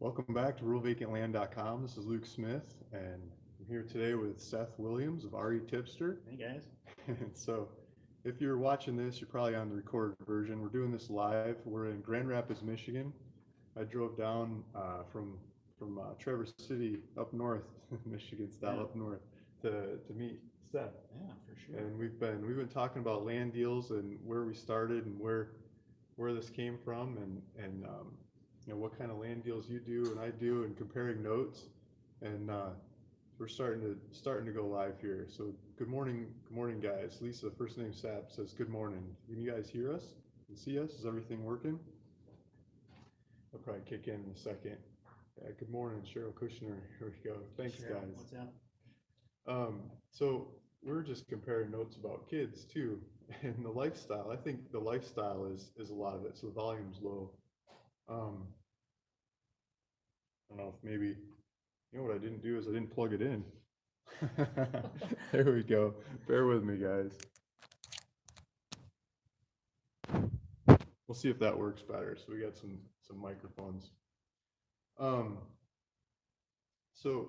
Welcome back to ruralvacantland.com. This is Luke Smith, and I'm here today with Seth Williams of RE Tipster. Hey guys. And so, if you're watching this, you're probably on the recorded version. We're doing this live. We're in Grand Rapids, Michigan. I drove down from Traverse City up north, Michigan style up north, to meet Seth. Yeah, for sure. And we've been talking about land deals and where we started and where this came from, and what kind of land deals you do and I do, and comparing notes. And we're starting to go live here. So good morning, guys. Lisa, first name Sap, says good morning. Can you guys hear us and see us? Is everything working? I'll probably kick in a second. Yeah, good morning, Cheryl Kushner. Here we go. Thanks, Cheryl, guys. what's up? So we're just comparing notes about kids too, and the lifestyle. I think the lifestyle is a lot of it. So the volume's low. I don't know if maybe, what I didn't do is I didn't plug it in. There we go. Bear with me, guys. We'll see if that works better. So we got some microphones. So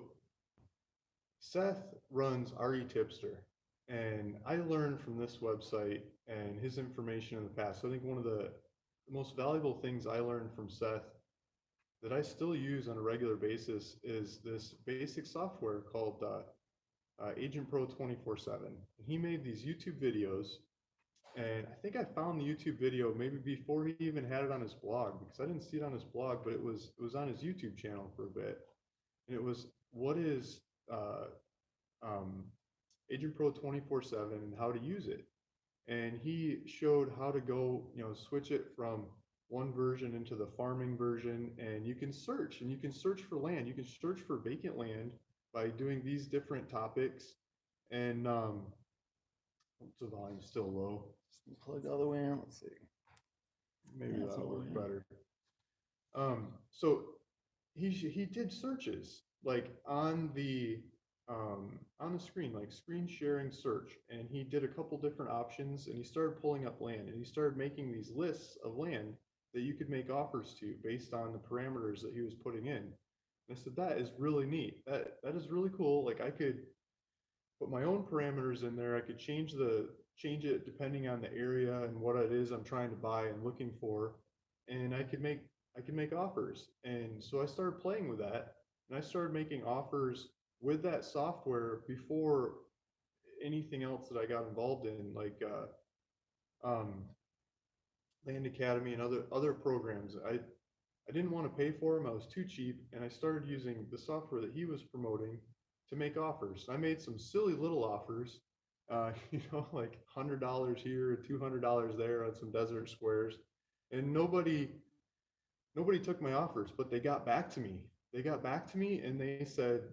Seth runs RE Tipster, and I learned from this website and his information in the past. So I think one of the most valuable things I learned from Seth that I still use on a regular basis is this basic software called Agent Pro 24/7. He made these YouTube videos, and I think I found the YouTube video maybe before he even had it on his blog, because I didn't see it on his blog, but it was on his YouTube channel for a bit. And it was, what is Agent Pro 24/7 and how to use it. And he showed how to go, switch it from one version into the farming version, and you can search for land. You can search for vacant land by doing these different topics. And the volume's still low. Plug all the way in. Let's see. Maybe that'll work better. So he did searches like on the screen, like screen sharing search, and he did a couple different options, and he started pulling up land, and he started making these lists of land that you could make offers to based on the parameters that he was putting in. And I said, that is really neat. That is really cool. Like, I could put my own parameters in there. I could change it depending on the area and what it is I'm trying to buy and looking for, and I could make offers. And so I started playing with that, and I started making offers with that software before anything else that I got involved in, like Land Academy and other programs. I didn't want to pay for them. I was too cheap, and I started using the software that he was promoting to make offers. I made some silly little offers, like $100 here, $200 there on some desert squares, and nobody took my offers, but they got back to me. And they said,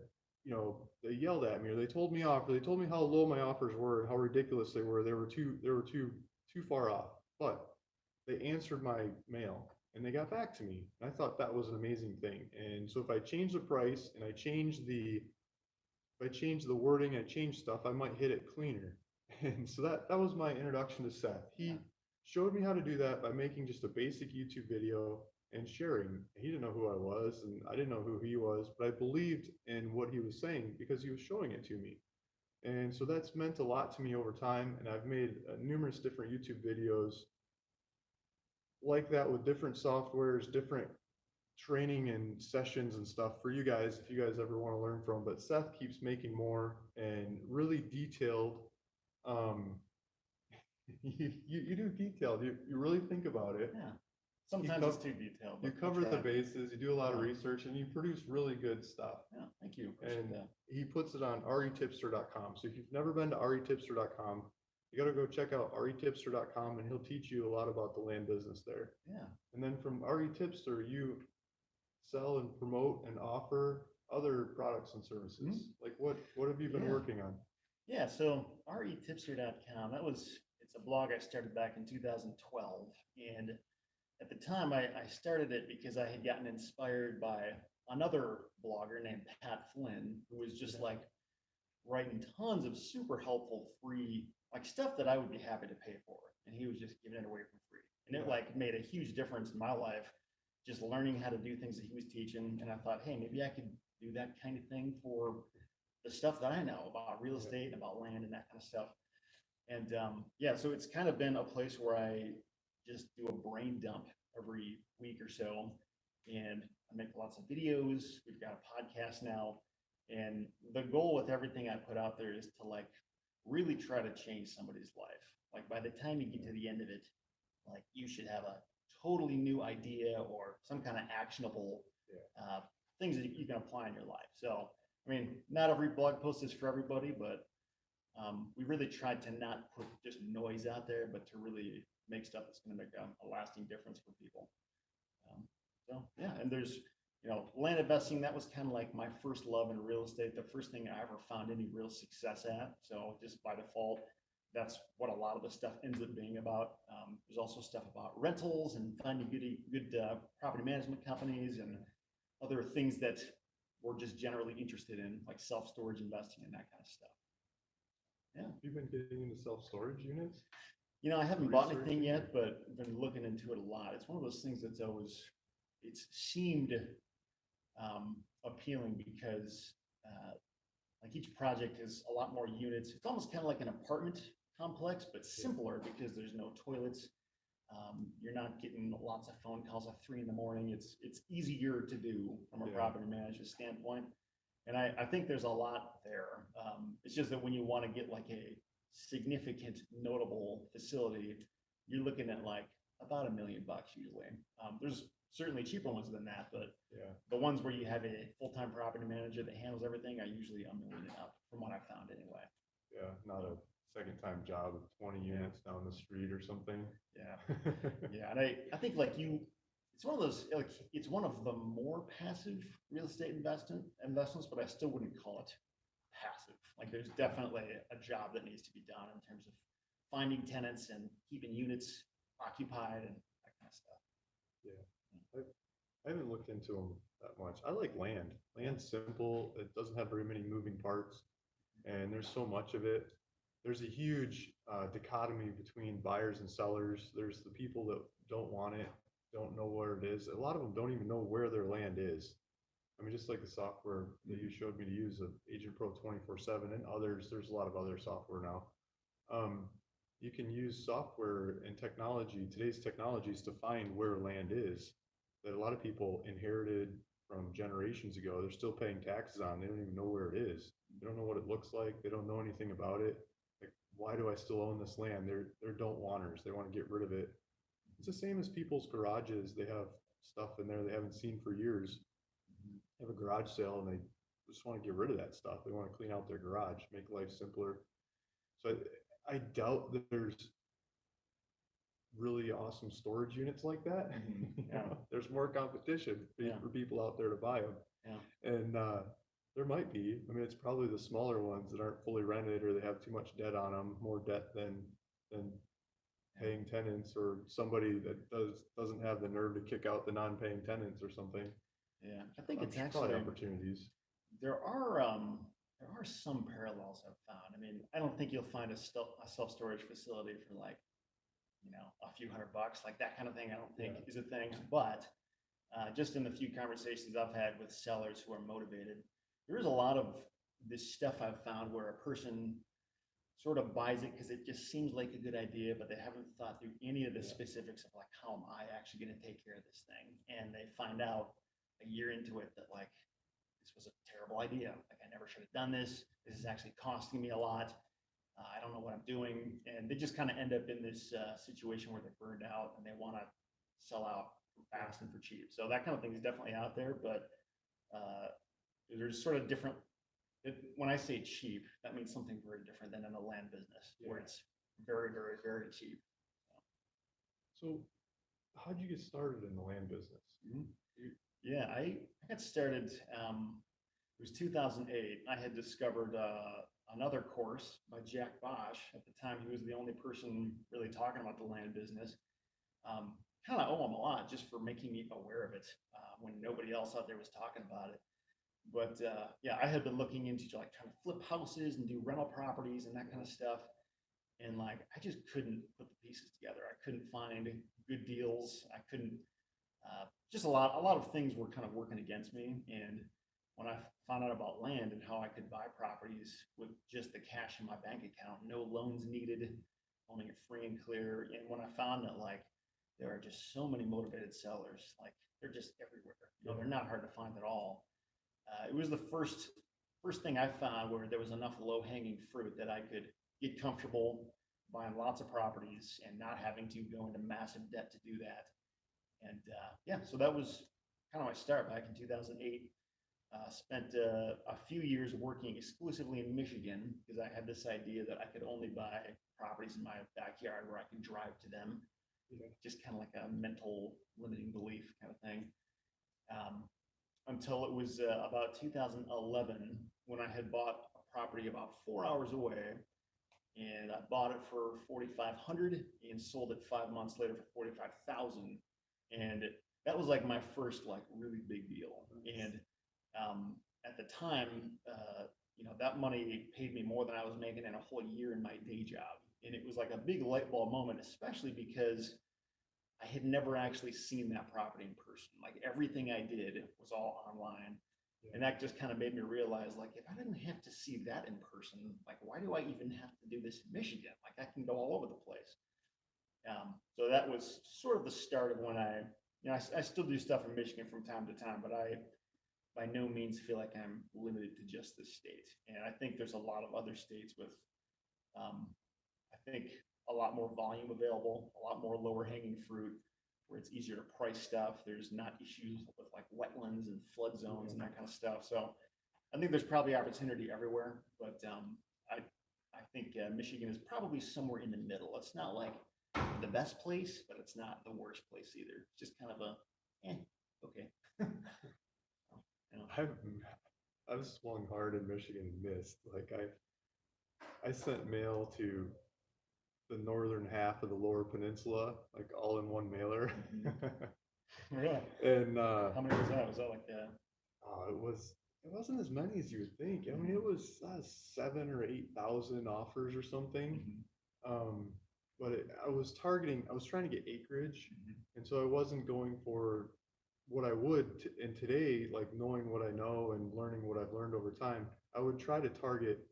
they yelled at me, or they told me off, or they told me how low my offers were and how ridiculous they were. They were too far off. But they answered my mail and they got back to me. And I thought that was an amazing thing. And so if I change the price and I change the wording, I change stuff, I might hit it cleaner. And so that was my introduction to Seth. He showed me how to do that by making just a basic YouTube video and sharing. He didn't know who I was, and I didn't know who he was, but I believed in what he was saying because he was showing it to me. And so that's meant a lot to me over time, and I've made numerous different YouTube videos like that with different softwares, different training and sessions and stuff for you guys, if you guys ever want to learn from. But Seth keeps making more and really detailed. You do detailed. You really think about it. Yeah. Sometimes it's too detailed. You cover the bases, you do a lot of research, and you produce really good stuff. Yeah, thank you. And he puts it on retipster.com. So if you've never been to retipster.com, you got to go check out retipster.com, and he'll teach you a lot about the land business there. Yeah. And then from retipster, you sell and promote and offer other products and services. Mm-hmm. Like what have you been working on? Yeah, so retipster.com, it's a blog I started back in 2012, and at the time I started it because I had gotten inspired by another blogger named Pat Flynn, who was just like writing tons of super helpful free, like stuff that I would be happy to pay for, and he was just giving it away for free, and it like made a huge difference in my life, just learning how to do things that he was teaching. And I thought, hey, maybe I could do that kind of thing for the stuff that I know about real estate and about land and that kind of stuff. And yeah, so it's kind of been a place where I just do a brain dump every week or so. And I make lots of videos. We've got a podcast now. And the goal with everything I put out there is to like really try to change somebody's life. Like by the time you get to the end of it, like you should have a totally new idea or some kind of actionable things that you can apply in your life. So, I mean, not every blog post is for everybody, but we really tried to not put just noise out there, but to really make stuff that's going to make a lasting difference for people. So yeah, and there's, land investing, that was kind of like my first love in real estate, the first thing I ever found any real success at. So just by default, that's what a lot of the stuff ends up being about. There's also stuff about rentals and finding good property management companies and other things that we're just generally interested in, like self-storage investing and that kind of stuff. Yeah. You've been getting into self-storage units? I haven't bought anything yet, but I've been looking into it a lot. It's one of those things that's always, it's seemed appealing because like each project is a lot more units. It's almost kind of like an apartment complex, but simpler because there's no toilets. You're not getting lots of phone calls at 3 a.m. It's easier to do from a property management standpoint. And I think there's a lot there. It's just that when you want to get like a significant notable facility, you're looking at like about $1 million usually. There's certainly cheaper ones than that, but the ones where you have a full-time property manager that handles everything are usually $1 million and up, from what I found anyway. Yeah, not a second-time job of 20 units down the street or something. Yeah, yeah, and I think like it's one of those, like it's one of the more passive real estate investments, but I still wouldn't call it passive. Like there's definitely a job that needs to be done in terms of finding tenants and keeping units occupied and that kind of stuff. Yeah, I haven't looked into them that much. I like land. Land's simple. It doesn't have very many moving parts, and there's so much of it. There's a huge dichotomy between buyers and sellers. There's the people that don't want it, don't know where it is. A lot of them don't even know where their land is. I mean, just like the software that you showed me to use of Agent Pro 24/7 and others, there's a lot of other software now. You can use software and technology, today's technologies, to find where land is that a lot of people inherited from generations ago. They're still paying taxes on. They don't even know where it is. They don't know what it looks like. They don't know anything about it. Like, why do I still own this land? They're don't wanters. They want to get rid of it. It's the same as people's garages. They have stuff in there they haven't seen for years. They have a garage sale and they just want to get rid of that stuff. They want to clean out their garage, make life simpler. So I doubt that there's really awesome storage units like that. There's more competition for people out there to buy them. And there might be. I mean, it's probably the smaller ones that aren't fully rented or they have too much debt on them, more debt than paying tenants, or somebody that doesn't have the nerve to kick out the non-paying tenants or something. Yeah, I think it's actually opportunities. There are some parallels I've found. I mean, I don't think you'll find a self-storage facility for like, a few $100, like that kind of thing. I don't think is a thing. But just in the few conversations I've had with sellers who are motivated, there is a lot of this stuff I've found where a person sort of buys it because it just seems like a good idea, but they haven't thought through any of the specifics of like, how am I actually going to take care of this thing? And they find out a year into it that like, this was a terrible idea. Like I never should have done this. This is actually costing me a lot. I don't know what I'm doing. And they just kind of end up in this situation where they're burned out and they want to sell out fast and for cheap. So that kind of thing is definitely out there, but there's sort of different. When I say cheap, that means something very different than in a land business where it's very, very, very cheap. So how'd you get started in the land business? Yeah, I got started, it was 2008. I had discovered another course by Jack Bosch. At the time, he was the only person really talking about the land business. Kind of owe him a lot just for making me aware of it when nobody else out there was talking about it. But yeah, I had been looking into like trying to flip houses and do rental properties and that kind of stuff. And like, I just couldn't put the pieces together. I couldn't find good deals. I couldn't just a lot of things were kind of working against me. And when I found out about land and how I could buy properties with just the cash in my bank account, no loans needed, owning it free and clear. And when I found that like there are just so many motivated sellers, like they're just everywhere. You know, they're not hard to find at all. It was the first thing I found where there was enough low hanging fruit that I could get comfortable buying lots of properties and not having to go into massive debt to do that. And yeah, so that was kind of my start back in 2008. Spent a few years working exclusively in Michigan because I had this idea that I could only buy properties in my backyard where I could drive to them. Yeah. Just kind of like a mental limiting belief kind of thing. Until it was about 2011 when I had bought a property about 4 hours away, and I bought it for 4,500 and sold it 5 months later for 45,000, and that was like my first like really big deal. And at the time, you know, that money paid me more than I was making in a whole year in my day job, and it was like a big light bulb moment, especially because I had never actually seen that property in person. Like everything I did was all online. Yeah. And that just kind of made me realize, like, if I didn't have to see that in person, like, why do I even have to do this in Michigan? Like, I can go all over the place. So that was sort of the start of when I still do stuff in Michigan from time to time, but I by no means feel like I'm limited to just this state. And I think there's a lot of other states with, I think, a lot more volume available, a lot more lower hanging fruit, where it's easier to price stuff. There's not issues with like wetlands and flood zones and that kind of stuff. So I think there's probably opportunity everywhere, but I think Michigan is probably somewhere in the middle. It's not like the best place, but it's not the worst place either. It's just kind of okay. You know. I've swung hard in Michigan and missed. Like I sent mail to the northern half of the Lower Peninsula, like all in one mailer. Really? And How many was that? Was that like it wasn't as many as you would think. I mean, it was 7 or 8 thousand offers or something. But I was trying to get acreage, and so I wasn't going for what I would in today, like knowing what I know and learning what I've learned over time. I would try to target,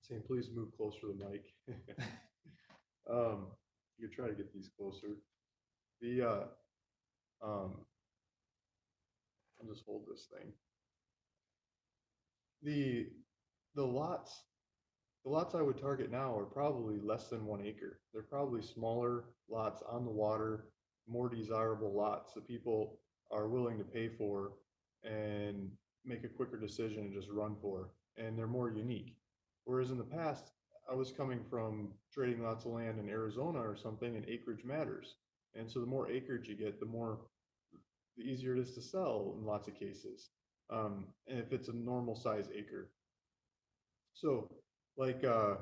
saying, please move closer to the mic. You could try to get these closer. The I'll just hold this thing. The the lots the lots I would target now are probably less than 1 acre. They're probably smaller lots on the water, more desirable lots that people are willing to pay for and make a quicker decision and just run for. And they're more unique. Whereas in the past, I was coming from trading lots of land in Arizona or something, and acreage matters. And so the more acreage you get, the easier it is to sell in lots of cases. And if it's a normal size acre. So like 5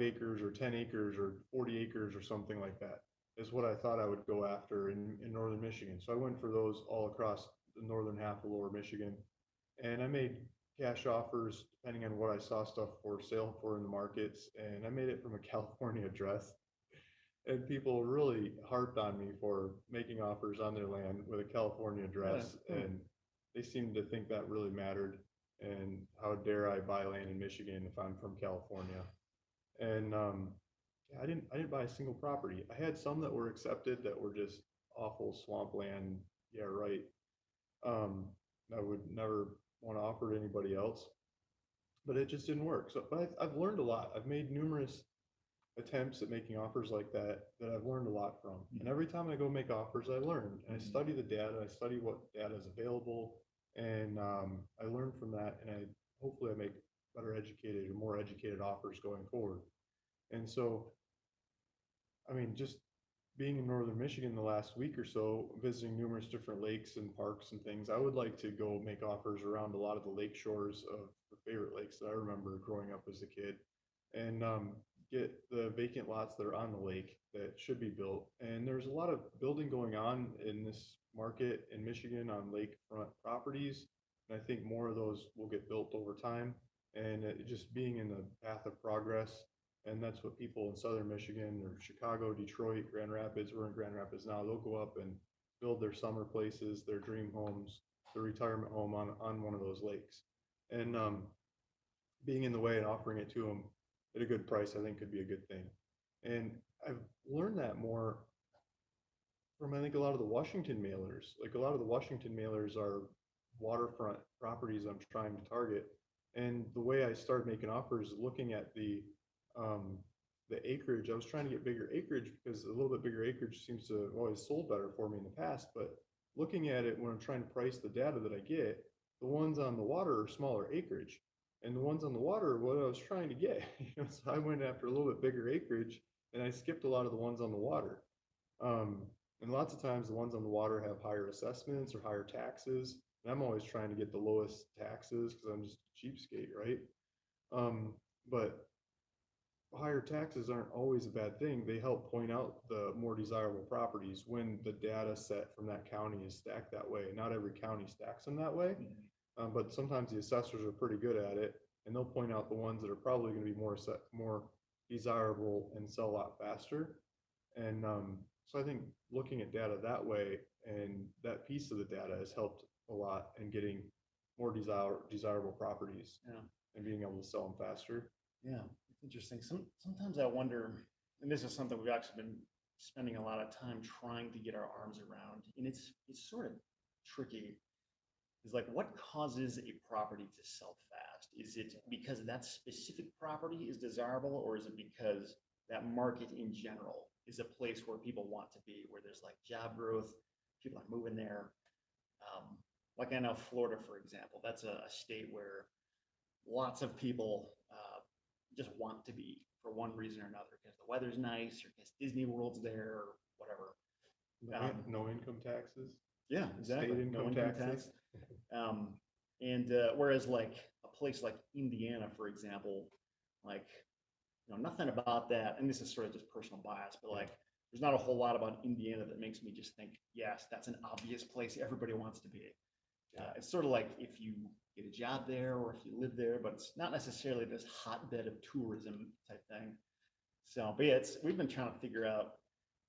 acres or 10 acres or 40 acres or something like that is what I thought I would go after in northern Michigan. So I went for those all across the northern half of lower Michigan. And I made cash offers depending on what I saw stuff for sale for in the markets. And I made it from a California address. And people really harped on me for making offers on their land with a California address. And they seemed to think that really mattered. And how dare I buy land in Michigan if I'm from California? And yeah, I didn't buy a single property. I had some that were accepted that were just awful swampland. Yeah, right. I would never want to offer to anybody else, but it just didn't work. So, but I've learned a lot. I've made numerous attempts at making offers like that I've learned a lot from. And every time I go make offers, I learn and I study the data. I study what data is available, and I learn from that. And hopefully I make better educated or more educated offers going forward. And so, I mean, just being in northern Michigan the last week or so, visiting numerous different lakes and parks and things, I would like to go make offers around a lot of the lake shores of the favorite lakes that I remember growing up as a kid, and get the vacant lots that are on the lake that should be built. And there's a lot of building going on in this market in Michigan on lakefront properties, and I think more of those will get built over time. And just being in the path of progress. And that's what people in southern Michigan or Chicago, Detroit, Grand Rapids, we're in Grand Rapids now, they'll go up and build their summer places, their dream homes, their retirement home on one of those lakes. And being in the way and offering it to them at a good price, I think could be a good thing. And I've learned that more from, I think, a lot of the Washington mailers. Like a lot of the Washington mailers are waterfront properties I'm trying to target. And the way I started making offers, looking at the acreage, I was trying to get bigger acreage because a little bit bigger acreage seems to have always sold better for me in the past. But looking at it when I'm trying to price the data that I get, the ones on the water are smaller acreage. And the ones on the water are what I was trying to get. So I went after a little bit bigger acreage and I skipped a lot of the ones on the water. Um, and lots of times the ones on the water have higher assessments or higher taxes. And I'm always trying to get the lowest taxes because I'm just a cheapskate, right? But higher taxes aren't always a bad thing. They help point out the more desirable properties when the data set from that county is stacked that way. Not every county stacks them that way, but sometimes the assessors are pretty good at it, and they'll point out the ones that are probably going to be more desirable and sell a lot faster. And so I think looking at data that way and that piece of the data has helped a lot in getting more desirable properties Yeah. and being able to sell them faster. Yeah, it's interesting. Sometimes I wonder, and this is something we've actually been spending a lot of time trying to get our arms around, and it's sort of tricky. Is like what causes a property to sell fast? Is it because that specific property is desirable, or is it because that market in general is a place where people want to be, where there's like job growth, people are moving there. Like I know Florida, for example, that's a state where lots of people just want to be for one reason or another because the weather's nice or because Disney World's there or whatever. No income taxes. Yeah, exactly. State income taxes. And whereas like a place like Indiana, for example, like nothing about that, and this is sort of just personal bias, but like there's not a whole lot about Indiana that makes me just think, yes, that's an obvious place everybody wants to be. It's sort of like if you get a job there or if you live there, but it's not necessarily this hotbed of tourism type thing. So, but yeah, we've been trying to figure out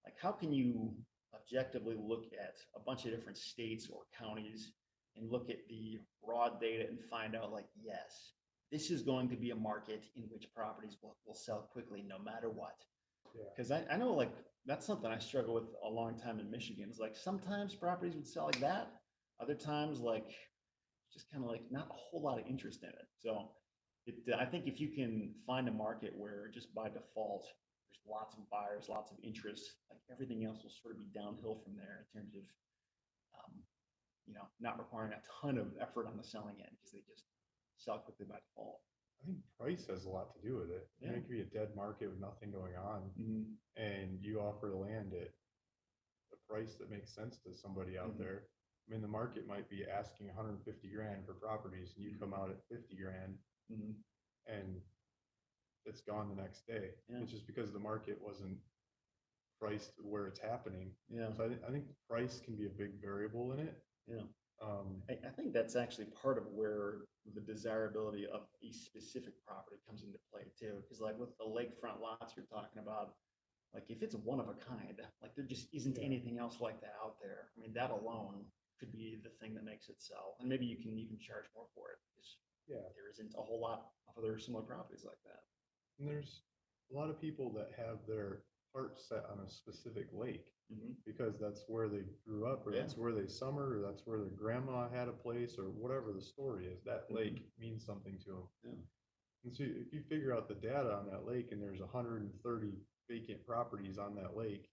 like how can you objectively look at a bunch of different states or counties and look at the raw data and find out like, yes, this is going to be a market in which properties will sell quickly no matter what. Because I know like that's something I struggle with a long time in Michigan. It's like sometimes properties would sell like that. Other times, like, just kind of like not a whole lot of interest in it. So I think if you can find a market where just by default, there's lots of buyers, lots of interest, like everything else will sort of be downhill from there in terms of, not requiring a ton of effort on the selling end because they just sell quickly by default. I think price has a lot to do with it. Yeah. It could be a dead market with nothing going on, and you offer the land at a price that makes sense to somebody out there. I mean, the market might be asking 150 grand for properties, and you come out at 50 grand, and it's gone the next day. Yeah. It's just because the market wasn't priced where it's happening. Yeah. So I think price can be a big variable in it. Yeah. I think that's actually part of where the desirability of a specific property comes into play too. Because like with the lakefront lots you're talking about, like if it's one of a kind, like there just isn't anything else like that out there. I mean, that alone could be the thing that makes it sell. And maybe you can even charge more for it because there isn't a whole lot of other similar properties like that. And there's a lot of people that have their heart set on a specific lake because that's where they grew up, or that's where they summered, or that's where their grandma had a place, or whatever the story is. That lake means something to them. Yeah. And so if you figure out the data on that lake and there's 130 vacant properties on that lake,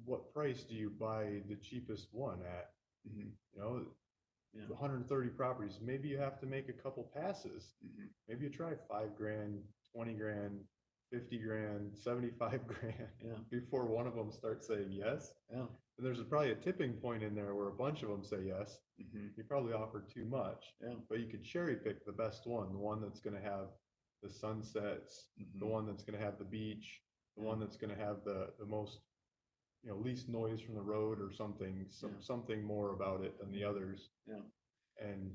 what price do you buy the cheapest one at? 130 properties. Maybe you have to make a couple passes. Maybe you try 5 grand, 20 grand, 50 grand, 75 grand before one of them starts saying yes. And there's probably a tipping point in there where a bunch of them say yes. You probably offered too much, but you could cherry pick the best one, the one that's going to have the sunsets, the one that's going to have the beach, the one that's going to have the most, least noise from the road or something, something more about it than the others. And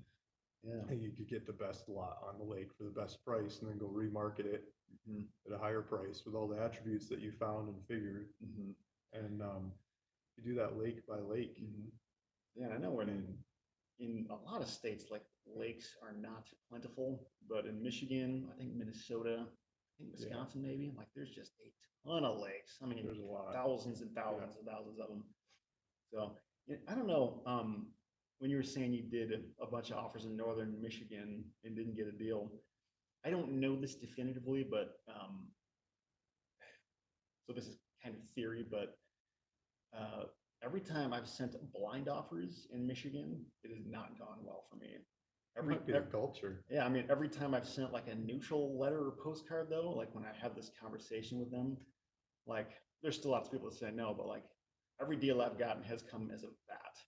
you could get the best lot on the lake for the best price and then go remarket it at a higher price with all the attributes that you found and figured. And you do that lake by lake. Yeah, I know And in a lot of states, like lakes are not plentiful, but in Michigan, I think Minnesota, I think Yeah. Wisconsin maybe, like there's just a ton of lakes. I mean, there's a lot. thousands and thousands and thousands of them. So I don't know. When you were saying you did a bunch of offers in northern Michigan and didn't get a deal, I don't know this definitively, but so this is kind of theory, but every time I've sent blind offers in Michigan, it has not gone well for me. It might be the culture. Yeah, I mean, every time I've sent like a neutral letter or postcard though, like when I have this conversation with them, like there's still lots of people that say no, but like every deal I've gotten has come as of that.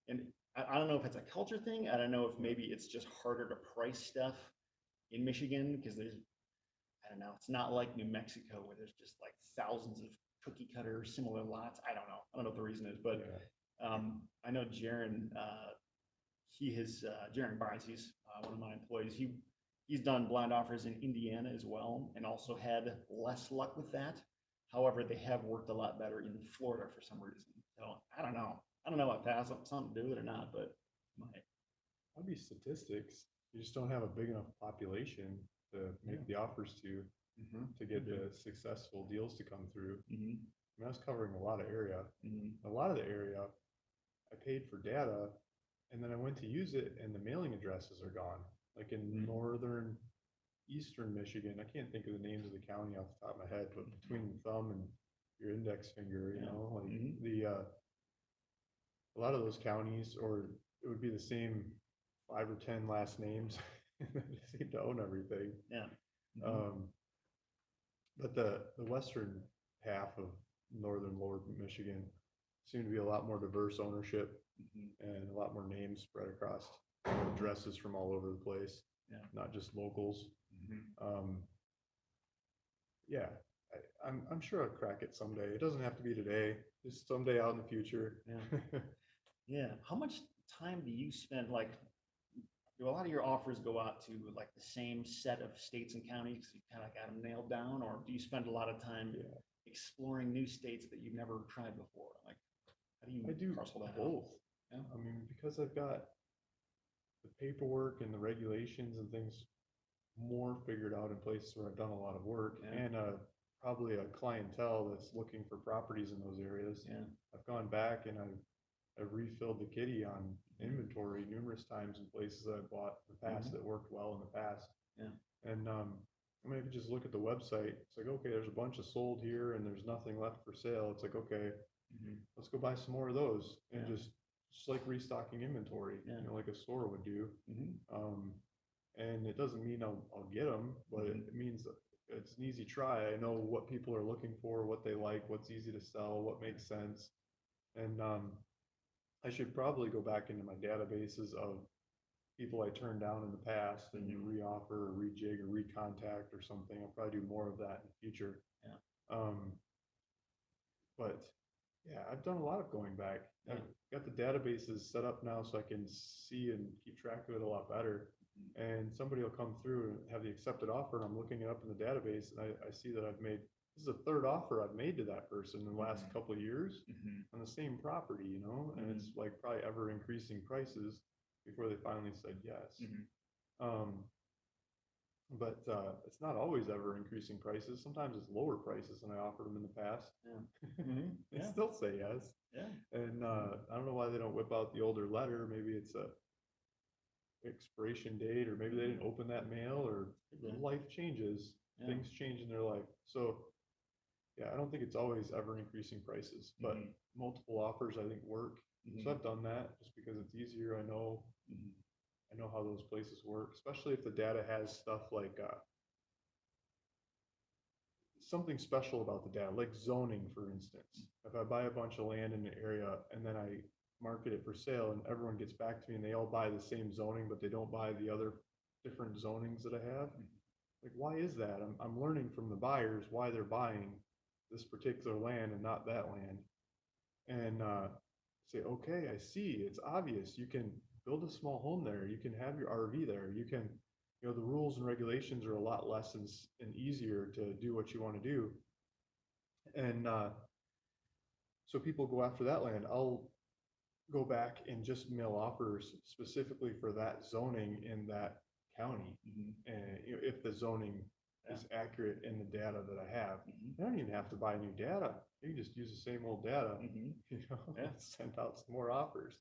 And I don't know if it's a culture thing. I don't know if maybe it's just harder to price stuff in Michigan because there's, I don't know, it's not like New Mexico where there's just like thousands of cookie cutter similar lots. I don't know. I don't know what the reason is, but I know Jaron, Jaron Barnes, he's one of my employees. He's done blind offers in Indiana as well, and also had less luck with that. However, they have worked a lot better in Florida for some reason. So I don't know. I don't know if that has something to do with it or not, but might. That'd be statistics. You just don't have a big enough population to make the offers to get the successful deals to come through. I mean, I was covering a lot of area. A lot of the area, I paid for data, and then I went to use it, and the mailing addresses are gone. Like in northern, eastern Michigan, I can't think of the names of the county off the top of my head, but between the thumb and your index finger, you know, like a lot of those counties, or it would be the same 5 or 10 last names. They seem to own everything. Yeah. But the western half of northern lower Michigan seem to be a lot more diverse ownership and a lot more names spread across, addresses from all over the place. Not just locals. Yeah, I'm sure I'll crack it someday. It doesn't have to be today, just someday out in the future. Yeah. How much time do you spend, like, do a lot of your offers go out to like the same set of states and counties? You kind of got them nailed down, or do you spend a lot of time exploring new states that you've never tried before? Like, how do you parcel that both. Yeah. I mean, because I've got the paperwork and the regulations and things more figured out in places where I've done a lot of work, and probably a clientele that's looking for properties in those areas. I've gone back and I've refilled the kitty on inventory numerous times in places that I bought in the past that worked well in the past. And I mean, if you just look at the website, it's like, okay, there's a bunch of sold here and there's nothing left for sale. It's like, okay, let's go buy some more of those, and just like restocking inventory, you know, like a store would do. And it doesn't mean I'll get them, but it means it's an easy try. I know what people are looking for, what they like, what's easy to sell, what makes sense. And I should probably go back into my databases of people I turned down in the past and reoffer or rejig or recontact or something. I'll probably do more of that in the future. But yeah, I've done a lot of going back. I've got the databases set up now so I can see and keep track of it a lot better. And somebody will come through and have the accepted offer, and I'm looking it up in the database, and I see that this is the third offer I've made to that person in the last couple of years on the same property, you know, and it's like probably ever increasing prices before they finally said yes. But it's not always ever increasing prices. Sometimes it's lower prices than I offered them in the past. They still say yes. And I don't know why they don't whip out the older letter. Maybe it's a expiration date, or maybe they didn't open that mail, or life changes. Things change in their life. So yeah, I don't think it's always ever increasing prices, but multiple offers I think work. So I've done that just because it's easier. I know how those places work, especially if the data has stuff like something special about the data, like zoning, for instance. If I buy a bunch of land in an area and then I market it for sale and everyone gets back to me and they all buy the same zoning, but they don't buy the other different zonings that I have, like, why is that? I'm learning from the buyers why they're buying this particular land and not that land. And say, okay, I see, it's obvious. You can build a small home there. You can have your RV there. You can, you know, the rules and regulations are a lot less and easier to do what you want to do. And So people go after that land. I'll go back and just mail offers specifically for that zoning in that county. And if the zoning is accurate in the data that I have, I don't even have to buy new data. You can just use the same old data, send out some more offers.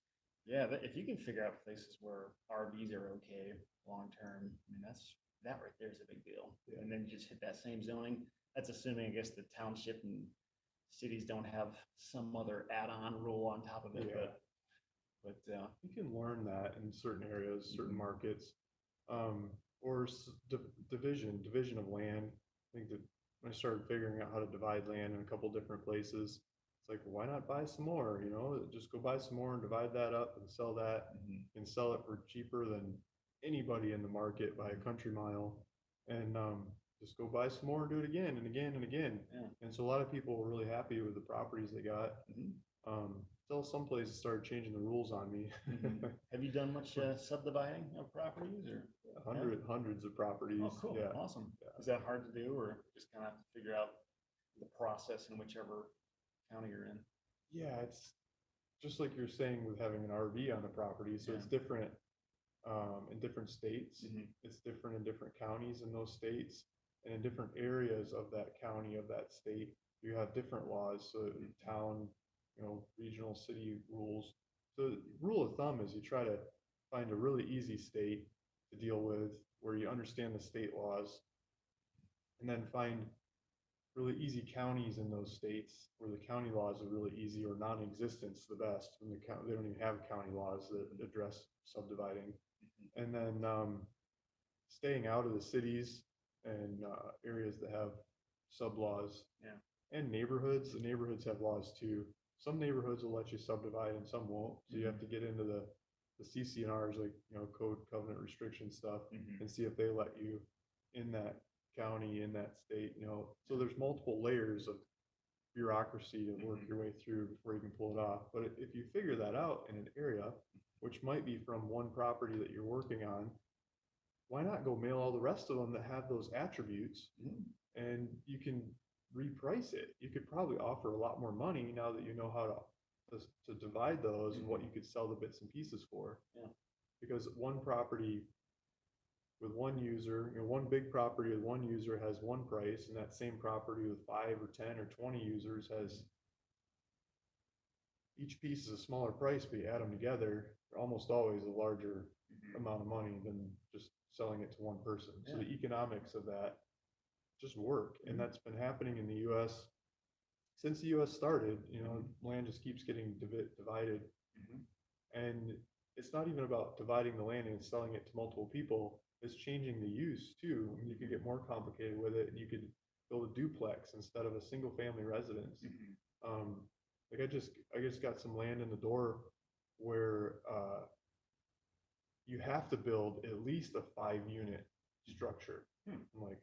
Yeah, if you can figure out places where RVs are okay long-term, I mean, that right there is a big deal. Yeah. And then you just hit that same zoning. That's assuming, I guess, the township and cities don't have some other add-on rule on top of it, Yeah. but You can learn that in certain areas, certain markets, or division of land. I think that when I started figuring out how to divide land in a couple different places, it's like, why not buy some more? Just go buy some more and divide that up and sell that, and sell it for cheaper than anybody in the market by a country mile, and just go buy some more and do it again and again and again. Yeah. And so a lot of people were really happy with the properties they got. Till some places started changing the rules on me. Have you done much subdividing of properties, or Hundreds of properties. Oh, cool. Yeah. Awesome. Yeah. Is that hard to do, or just kind of have to figure out the process in whichever county you're in? Yeah, it's just like you're saying with having an RV on the property. So it's different in different states. It's different in different counties in those states, and in different areas of that county, of that state, you have different laws. So town, regional, city rules. So the rule of thumb is you try to find a really easy state to deal with where you understand the state laws, and then find really easy counties in those states where the county laws are really easy or non-existent's the best. When they don't even have county laws that address subdividing. And then staying out of the cities and areas that have sub laws. Yeah. And neighborhoods. The neighborhoods have laws too. Some neighborhoods will let you subdivide and some won't. So you have to get into the CC&Rs, like, code covenant restriction stuff, and see if they let you in that county, in that state. So there's multiple layers of bureaucracy to work your way through before you can pull it off. But if you figure that out in an area, which might be from one property that you're working on, why not go mail all the rest of them that have those attributes, and you can reprice it. You could probably offer a lot more money now that you know how to divide those and what you could sell the bits and pieces for. Yeah. Because one property with one user, one big property with one user has one price, and that same property with 5 or 10 or 20 users has, each piece is a smaller price, but you add them together, they're almost always a larger amount of money than just selling it to one person. So the economics of that just work. And that's been happening in the US since the US started. Land just keeps getting divided. And it's not even about dividing the land and selling it to multiple people. It's changing the use too. You could get more complicated with it, and you could build a duplex instead of a single family residence. Like I just got some land in the door where you have to build at least a 5-unit structure. I'm like,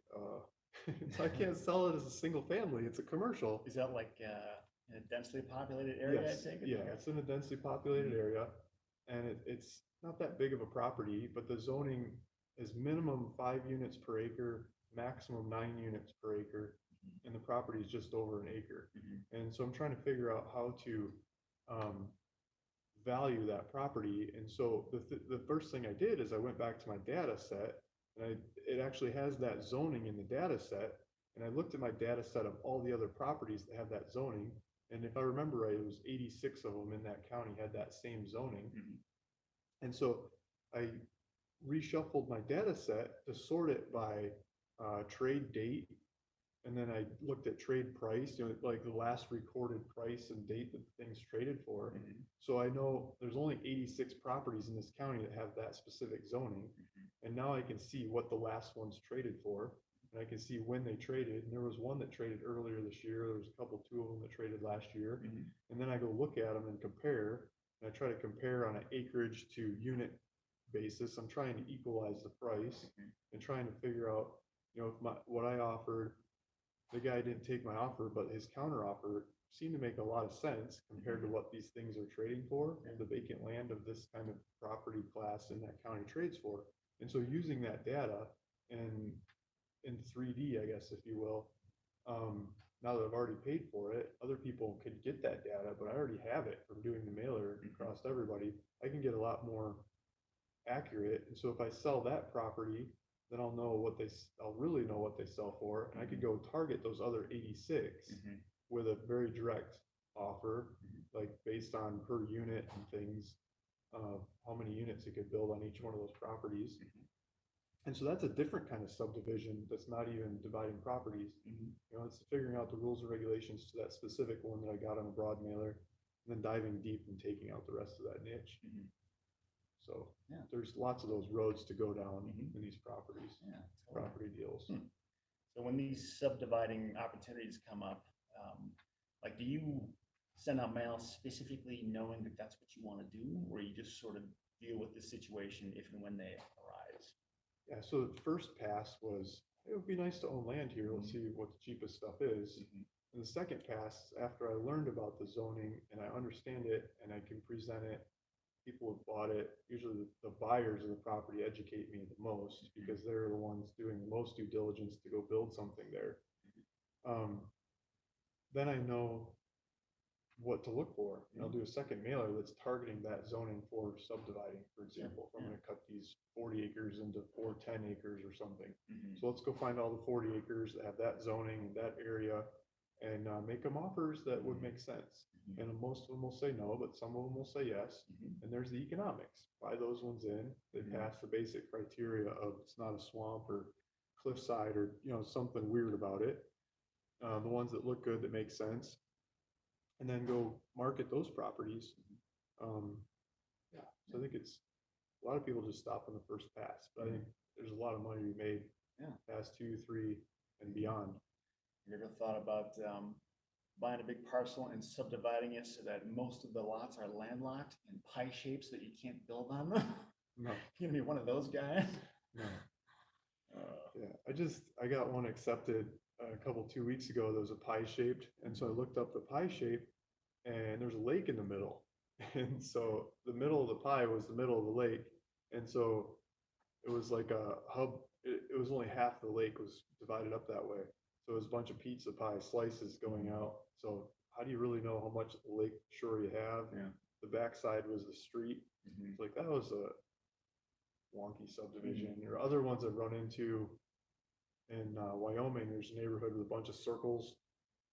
so I can't sell it as a single family. It's a commercial. Is that like in a densely populated area? Yes. I take it? Yeah, it's in a densely populated area, and it's not that big of a property, but the zoning is minimum 5 units per acre, maximum 9 units per acre, and the property is just over an acre. And so I'm trying to figure out how to value that property. And so the first thing I did is I went back to my data set, and it actually has that zoning in the data set. And I looked at my data set of all the other properties that have that zoning. And if I remember right, it was 86 of them in that county had that same zoning. And so I reshuffled my data set to sort it by trade date. And then I looked at trade price, like the last recorded price and date that the thing's traded for. So I know there's only 86 properties in this county that have that specific zoning. And now I can see what the last one's traded for. And I can see when they traded. And there was one that traded earlier this year. There was two of them that traded last year. And then I go look at them and compare. And I try to compare on an acreage to unit basis. I'm trying to equalize the price and trying to figure out, if what I offered, the guy didn't take my offer, but his counter offer seemed to make a lot of sense compared to what these things are trading for, and the vacant land of this kind of property class in that county trades for. And so using that data and in 3D, I guess, if you will, now that I've already paid for it, other people could get that data, but I already have it from doing the mailer across everybody. I can get a lot more accurate. And so if I sell that property, then I'll know what I'll really know what they sell for. And I could go target those other 86 with a very direct offer, like based on per unit and things, how many units it could build on each one of those properties. And so that's a different kind of subdivision that's not even dividing properties. You know, it's figuring out the rules and regulations to that specific one that I got on a broad mailer, and then diving deep and taking out the rest of that niche. So Yeah. there's lots of those roads to go down in these properties, Yeah, totally. property deals. So when these subdividing opportunities come up, like, do you send out mail specifically knowing that that's what you want to do, or you just sort of deal with the situation if and when they arise? Yeah, so the first pass was, it would be nice to own land here. Let's see what the cheapest stuff is. And the second pass, after I learned about the zoning and I understand it and I can present it, people have bought it. Usually the buyers of the property educate me the most because they're the ones doing the most due diligence to go build something there. Then I know what to look for. And I'll do a second mailer that's targeting that zoning for subdividing, for example. If I'm going to cut these 40 acres into 10 acres or something. So let's go find all the 40 acres that have that zoning in that area and make them offers that would make sense. And most of them will say no, but some of them will say yes. And there's the economics. Buy those ones in. They pass the basic criteria of it's not a swamp or cliffside or something weird about it. The ones that look good, that make sense, and then go market those properties. Yeah, so I think it's a lot of people just stop on the first pass, but I think there's a lot of money to be made. Pass 2, 3, and beyond. You ever thought about buying a big parcel and subdividing it so that most of the lots are landlocked and pie shapes that you can't build on them? No. You gonna be one of those guys? No. Yeah, I got one accepted a couple 2 weeks ago that was a pie shaped, and so I looked up the pie shape, and there's a lake in the middle, and so the middle of the pie was the middle of the lake, and so it was like a hub. It was only half the lake was divided up that way, so it was a bunch of pizza pie slices going out. So how do you really know how much of the lake shore you have? The backside was the street. It's like that was a wonky subdivision. Or other ones I've run into in Wyoming. There's a neighborhood with a bunch of circles.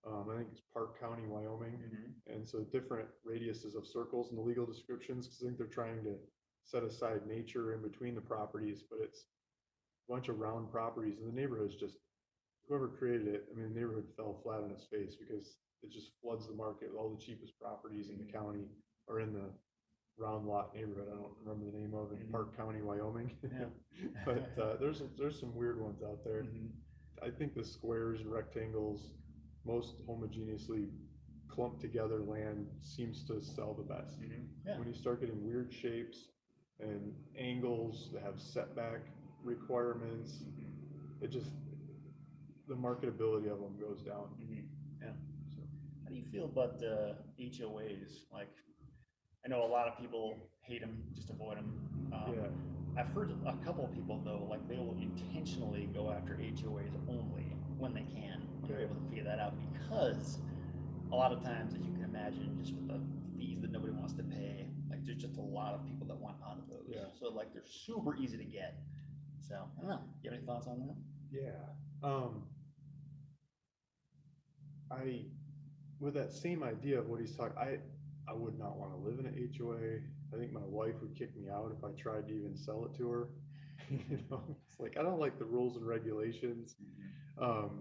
I think it's Park County, Wyoming. And so different radiuses of circles in the legal descriptions, because I think they're trying to set aside nature in between the properties, but it's a bunch of round properties, and the neighborhood's just, whoever created it, I mean, the neighborhood fell flat on its face because it just floods the market. All the cheapest properties in the county are in the round lot neighborhood. I don't remember the name of it, Park County, Wyoming. But there's some weird ones out there. I think the squares and rectangles, most homogeneously clumped together land seems to sell the best. When you start getting weird shapes and angles that have setback requirements, it just, the marketability of them goes down. Yeah. So how do you feel about HOAs? Like, I know a lot of people hate them, just avoid them. I've heard a couple of people though, like they will intentionally go after HOAs only when they can. They're able to figure that out because a lot of times, as you can imagine, just with the fees that nobody wants to pay, like there's just a lot of people that want out of those. So like they're super easy to get. So I don't know. You have any thoughts on that? I, with that same idea of what he's talking, I would not want to live in an HOA. I think my wife would kick me out if I tried to even sell it to her. It's like, I don't like the rules and regulations.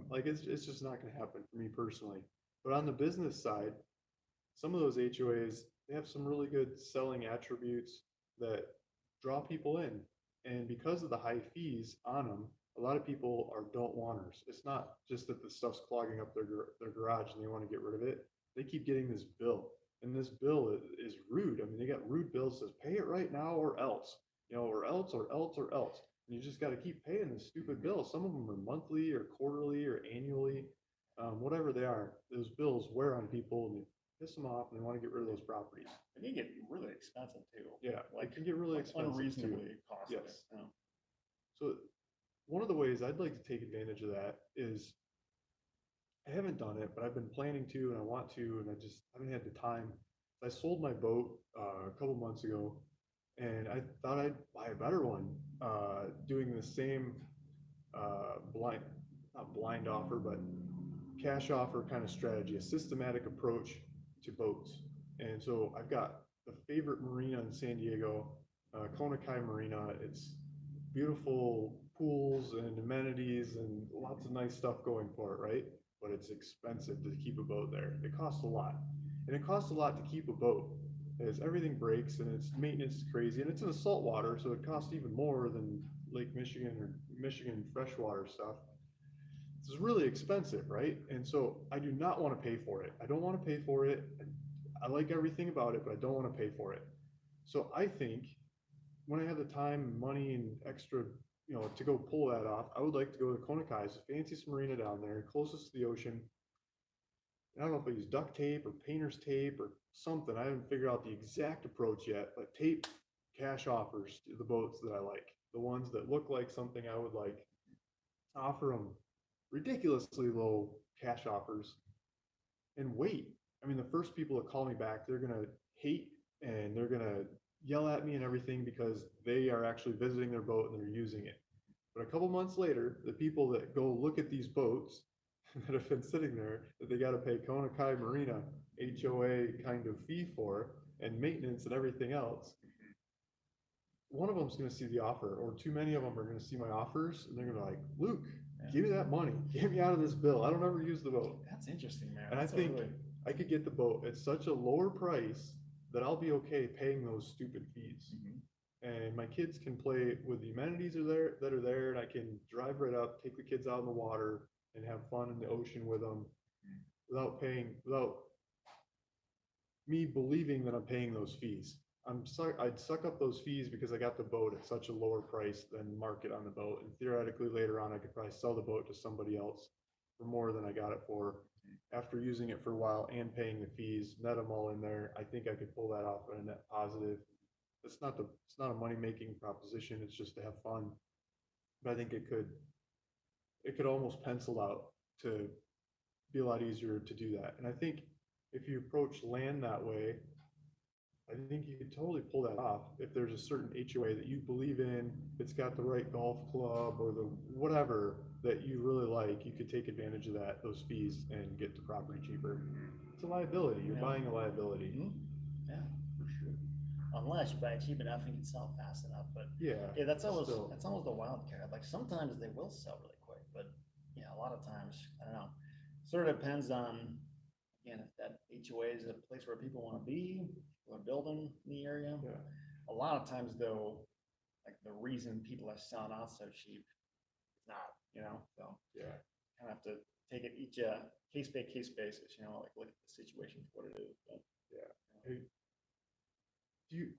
Like it's just not going to happen for me personally. But on the business side, some of those HOAs, they have some really good selling attributes that draw people in. And because of the high fees on them, a lot of people are don't wanters. It's not just that the stuff's clogging up their garage and they want to get rid of it. They keep getting this bill, and this bill is rude. I mean, they got rude bills that says pay it right now or else, or else or else or else. And you just got to keep paying this stupid bill. Some of them are monthly or quarterly or annually, whatever they are. Those bills wear on people and piss them off, and they want to get rid of those properties. They can get really expensive too. Yeah, like it can get really expensive unreasonably too. costly. Yes. So one of the ways I'd like to take advantage of that is I haven't done it, but I've been planning to, and I want to, and I just haven't had the time. I sold my boat a couple months ago, and I thought I'd buy a better one, doing the same blind, not blind offer, but cash offer kind of strategy, a systematic approach to boats. And so I've got the favorite marina in San Diego, Kona Kai Marina. It's beautiful pools and amenities and lots of nice stuff going for it, right? But it's expensive to keep a boat there. It costs a lot. And it costs a lot to keep a boat as everything breaks and its maintenance is crazy. And it's in the salt water, so it costs even more than Lake Michigan or Michigan freshwater stuff. It's really expensive, right? And so I do not want to pay for it. I don't want to pay for it. I like everything about it, but I don't want to pay for it. So I think when I have the time, money, and extra, to go pull that off, I would like to go to Kona Kai. It's the fanciest marina down there, closest to the ocean. I don't know if I use duct tape or painter's tape or something. I haven't figured out the exact approach yet, but tape cash offers to the boats that I like, the ones that look like something I would like. Offer them ridiculously low cash offers and wait. I mean, the first people that call me back, they're gonna hate and they're gonna yell at me and everything because they are actually visiting their boat and they're using it. But a couple months later, the people that go look at these boats that have been sitting there that they got to pay Kona Kai Marina HOA kind of fee for and maintenance and everything else, one of them's going to see the offer, or too many of them are going to see my offers, and they're going to like, Luke, give me that money, get me out of this bill. I don't ever use the boat. That's interesting, man. And I think I could get the boat at such a lower price that I'll be okay paying those stupid fees. And my kids can play with the amenities that are there, and I can drive right up, take the kids out in the water, and have fun in the ocean with them without me believing that I'm paying those fees. I'd suck up those fees because I got the boat at such a lower price than market on the boat. And theoretically later on, I could probably sell the boat to somebody else for more than I got it for after using it for a while and paying the fees, net them all in there. I think I could pull that off at a net positive. It's not a money making proposition. It's just to have fun. But I think it could almost pencil out to be a lot easier to do that. And I think if you approach land that way, I think you could totally pull that off if there's a certain HOA that you believe in, it's got the right golf club or the whatever that you really like, you could take advantage of those fees and get the property cheaper. It's a liability. You're buying a liability. Yeah, for sure. Unless you buy it cheap enough and can sell fast enough, but yeah, that's almost the wild card. Like sometimes they will sell really quick, but yeah, a lot of times I don't know. Sort of depends on, again, if that HOA is a place where people want to be, or building in the area. Yeah. A lot of times though, like the reason people are selling out so cheap is not, so yeah, kind of have to take it each case by case basis, like look at the situation for what it is. But, yeah. Hey,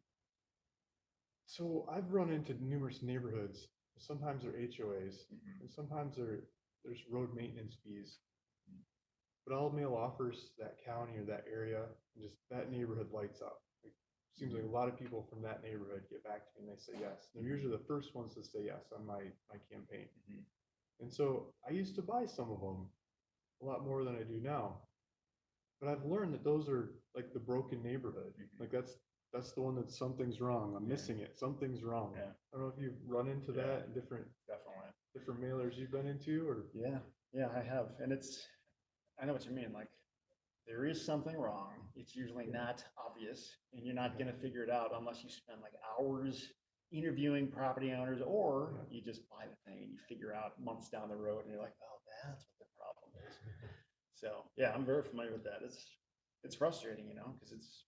so I've run into numerous neighborhoods. Sometimes they're HOAs, and sometimes there's road maintenance fees. But I'll mail offers to that county or that area, and just that neighborhood lights up. It seems like a lot of people from that neighborhood get back to me and they say yes. They're usually the first ones to say yes on my campaign. And so I used to buy some of them a lot more than I do now. But I've learned that those are like the broken neighborhood. Like that's the one that something's wrong. I'm missing it. Something's wrong. Yeah. I don't know if you've run into that in different mailers you've been into, or yeah, I have, and I know what you mean. Like there is something wrong. It's usually not obvious, and you're not going to figure it out unless you spend like hours interviewing property owners, or you just buy the thing and you figure out months down the road, and you're like, oh, that's what the problem is. So yeah, I'm very familiar with that. It's frustrating, because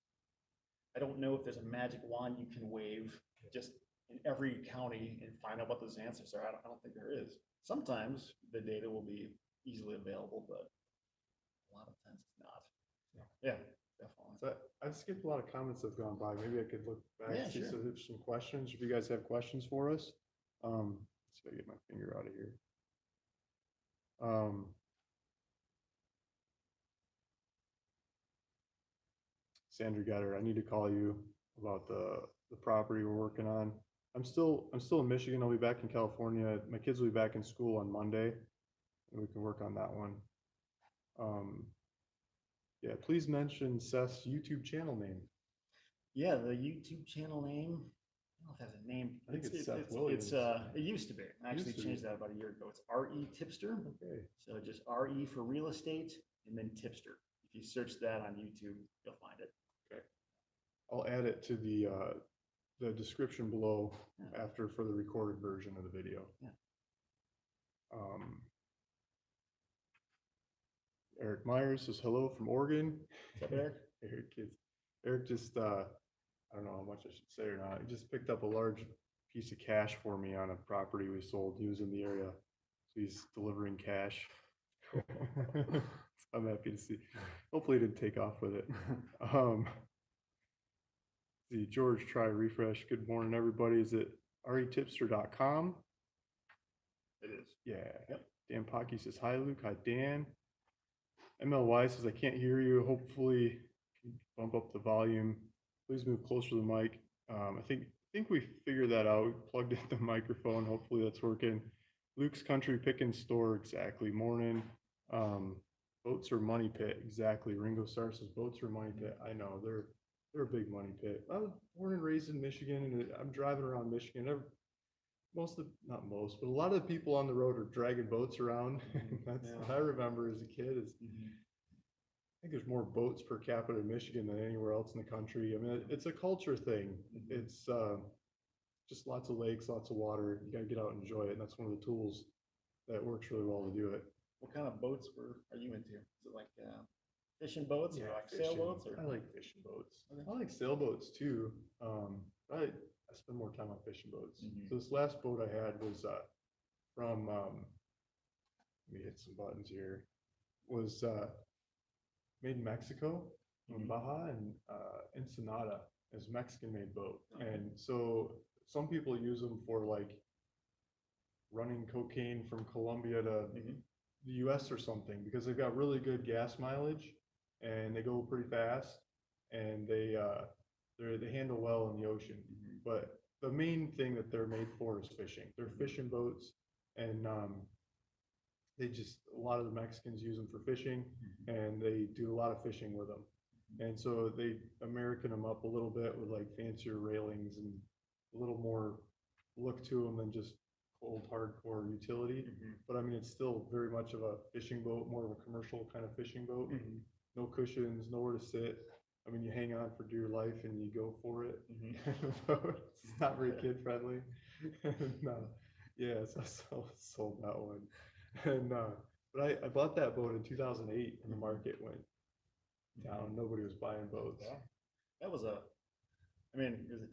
I don't know if there's a magic wand you can wave just in every county and find out what those answers are. I don't think there is. Sometimes the data will be easily available, but a lot of times it's not. Yeah, definitely. So I've skipped a lot of comments that have gone by. Maybe I could look back and see if there's some questions. If you guys have questions for us, let's see if I get my finger out of here. Sandra Getter, I need to call you about the property we're working on. I'm still in Michigan. I'll be back in California. My kids will be back in school on Monday, and we can work on that one. Yeah, please mention Seth's YouTube channel name. Yeah, the YouTube channel name, I don't know if it has a name. I think it's Seth Williams. It used to be. I actually changed that about a year ago. It's RE Tipster. Okay. So just RE for real estate and then Tipster. If you search that on YouTube, you'll find it. Okay. I'll add it to the description below after for the recorded version of the video. Yeah. Eric Myers says hello from Oregon. What's up, Eric? Eric just I don't know how much I should say or not. He just picked up a large piece of cash for me on a property we sold. He was in the area, so he's delivering cash. I'm happy to see. Hopefully, he didn't take off with it. See, George, try refresh. Good morning, everybody. Is it retipster.com? It is. Yeah. Yep. Dan Pocky says hi, Luke. Hi, Dan. MLY says I can't hear you. Hopefully, bump up the volume. Please move closer to the mic. I think we figured that out. We plugged in the microphone. Hopefully that's working. Luke's Country Pickin' Store, exactly. Morning. Boats or money pit, exactly. Ringo Starr says boats or money pit. I know they're a big money pit. I was born and raised in Michigan, and I'm driving around Michigan. Not most, but a lot of the people on the road are dragging boats around. That's what I remember as a kid. I think there's more boats per capita in Michigan than anywhere else in the country. I mean, it's a culture thing. It's just lots of lakes, lots of water. You got to get out and enjoy it. And that's one of the tools that works really well to do it. What kind of boats are you into? Is it like fishing boats or like fishing. sailboats? Or? I like fishing boats. Okay. I like sailboats too. I spend more time on fishing boats. So this last boat I had was from, let me hit some buttons here, was made in Mexico, in Baja and Ensenada. Is Mexican made boat. And so some people use them for like running cocaine from Colombia to the US or something, because they've got really good gas mileage and they go pretty fast, and they handle well in the ocean. But the main thing that they're made for is fishing. They're fishing boats, and a lot of the Mexicans use them for fishing, and they do a lot of fishing with them. And so they American them up a little bit with like fancier railings and a little more look to them than just cold hardcore utility. But I mean, it's still very much of a fishing boat, more of a commercial kind of fishing boat. No cushions, nowhere to sit. I mean, you hang on for dear life and you go for it. It's not very kid friendly. No, yeah, so I sold that one. And but I bought that boat in 2008, and the market went down. Nobody was buying boats. Yeah. It was a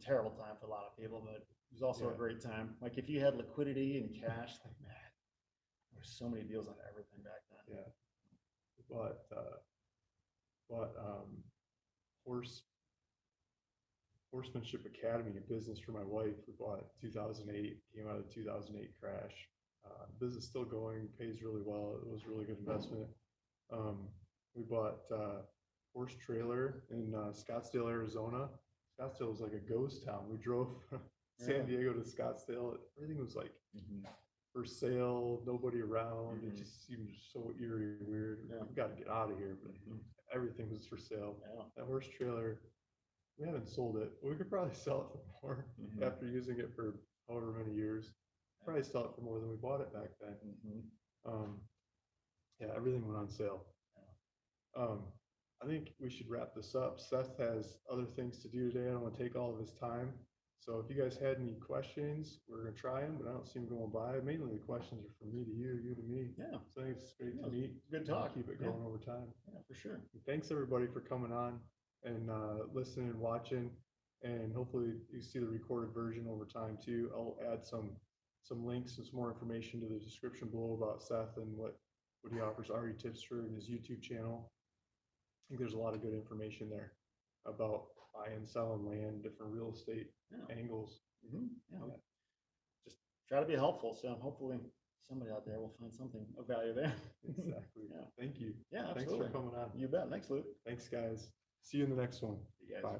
terrible time for a lot of people, but it was also a great time. Like if you had liquidity and cash, like man, there were so many deals on everything back then. Yeah. But Horsemanship Academy, a business for my wife. We bought it in 2008, came out of the 2008 crash. Business still going, pays really well. It was a really good investment. We bought horse trailer in Scottsdale, Arizona. Scottsdale was like a ghost town. We drove from San Diego to Scottsdale. Everything was like for sale, nobody around. It just seemed so eerie and weird. We've got to get out of here, but everything was for sale. That horse trailer, we haven't sold it. We could probably sell it for more after using it for however many years. Probably sell it for more than we bought it back then. Yeah, everything went on sale. I think we should wrap this up. Seth has other things to do today. I don't want to take all of his time. So if you guys had any questions, we're going to try them, but I don't see them going by. Mainly the questions are from me to you, you to me. Yeah. So I think it's great to meet. Good talk. Keep it going over time. Yeah, for sure. And thanks everybody for coming on and listening and watching. And hopefully you see the recorded version over time too. I'll add some links and some more information to the description below about Seth and what he offers RE Tipster and his YouTube channel. I think there's a lot of good information there about buying, selling land, different real estate angles. Just try to be helpful. So hopefully somebody out there will find something of value there. Exactly. Thank you. Yeah, Thanks absolutely. for coming on. You bet. Thanks, Luke. Thanks, guys. See you in the next one. You guys. Bye.